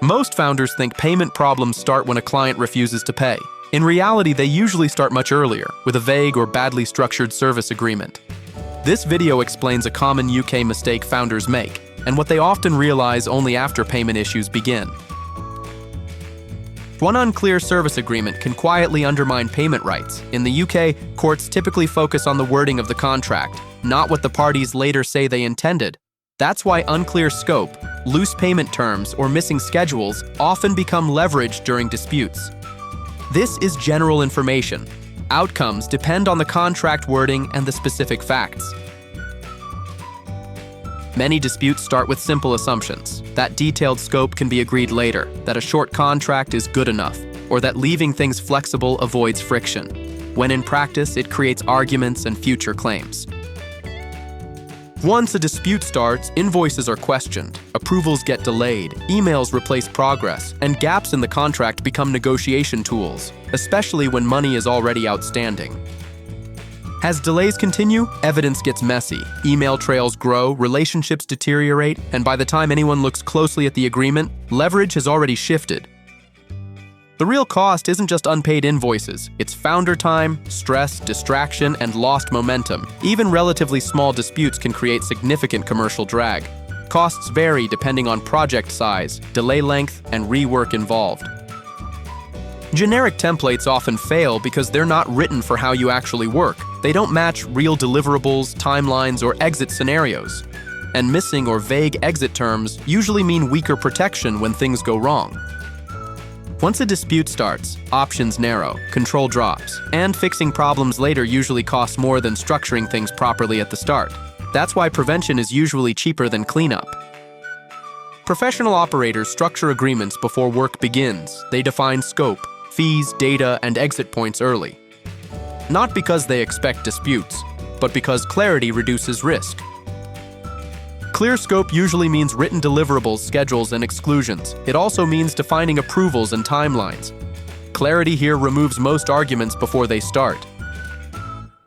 Most founders think payment problems start when a client refuses to pay. In reality, they usually start much earlier, with a vague or badly structured service agreement. This video explains a common UK mistake founders make, and what they often realize only after payment issues begin. One unclear service agreement can quietly undermine payment rights. In the UK, courts typically focus on the wording of the contract, not what the parties later say they intended. That's why unclear scope, loose payment terms, or missing schedules often become leverage during disputes. This is general information. Outcomes depend on the contract wording and the specific facts. Many disputes start with simple assumptions, that detailed scope can be agreed later, that a short contract is good enough, or that leaving things flexible avoids friction. When in practice, it creates arguments and future claims. Once a dispute starts, invoices are questioned, approvals get delayed, emails replace progress, and gaps in the contract become negotiation tools, especially when money is already outstanding. As delays continue, evidence gets messy, email trails grow, relationships deteriorate, and by the time anyone looks closely at the agreement, leverage has already shifted. The real cost isn't just unpaid invoices, it's founder time, stress, distraction, and lost momentum. Even relatively small disputes can create significant commercial drag. Costs vary depending on project size, delay length, and rework involved. Generic templates often fail because they're not written for how you actually work. They don't match real deliverables, timelines, or exit scenarios. And missing or vague exit terms usually mean weaker protection when things go wrong. Once a dispute starts, options narrow, control drops, and fixing problems later usually costs more than structuring things properly at the start. That's why prevention is usually cheaper than cleanup. Professional operators structure agreements before work begins. They define scope, fees, data, and exit points early. Not because they expect disputes, but because clarity reduces risk. Clear scope usually means written deliverables, schedules, and exclusions. It also means defining approvals and timelines. Clarity here removes most arguments before they start.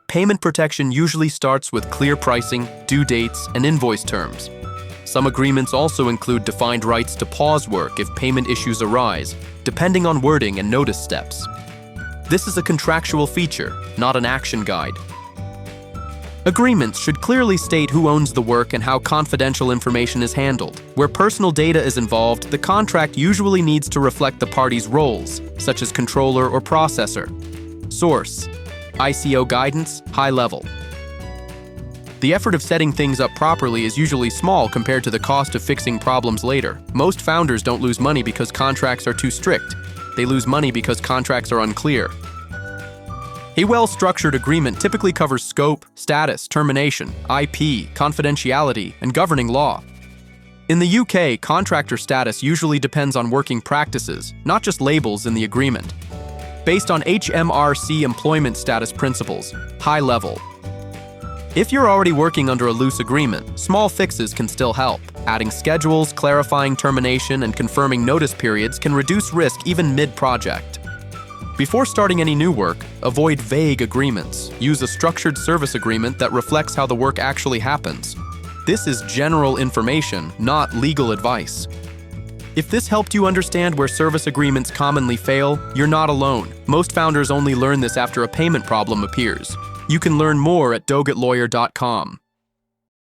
Payment protection usually starts with clear pricing, due dates, and invoice terms. Some agreements also include defined rights to pause work if payment issues arise, depending on wording and notice steps. This is a contractual feature, not an action guide. Agreements should clearly state who owns the work and how confidential information is handled. Where personal data is involved, the contract usually needs to reflect the parties' roles, such as controller or processor. Source: ICO guidance, high level. The effort of setting things up properly is usually small compared to the cost of fixing problems later. Most founders don't lose money because contracts are too strict. They lose money because contracts are unclear. A well-structured agreement typically covers scope, status, termination, IP, confidentiality, and governing law. In the UK, contractor status usually depends on working practices, not just labels in the agreement. Based on HMRC employment status principles, high level. If you're already working under a loose agreement, small fixes can still help. Adding schedules, clarifying termination, and confirming notice periods can reduce risk even mid-project. Before starting any new work, avoid vague agreements. Use a structured service agreement that reflects how the work actually happens. This is general information, not legal advice. If this helped you understand where service agreements commonly fail, you're not alone. Most founders only learn this after a payment problem appears. You can learn more at DoGetLawyer.com.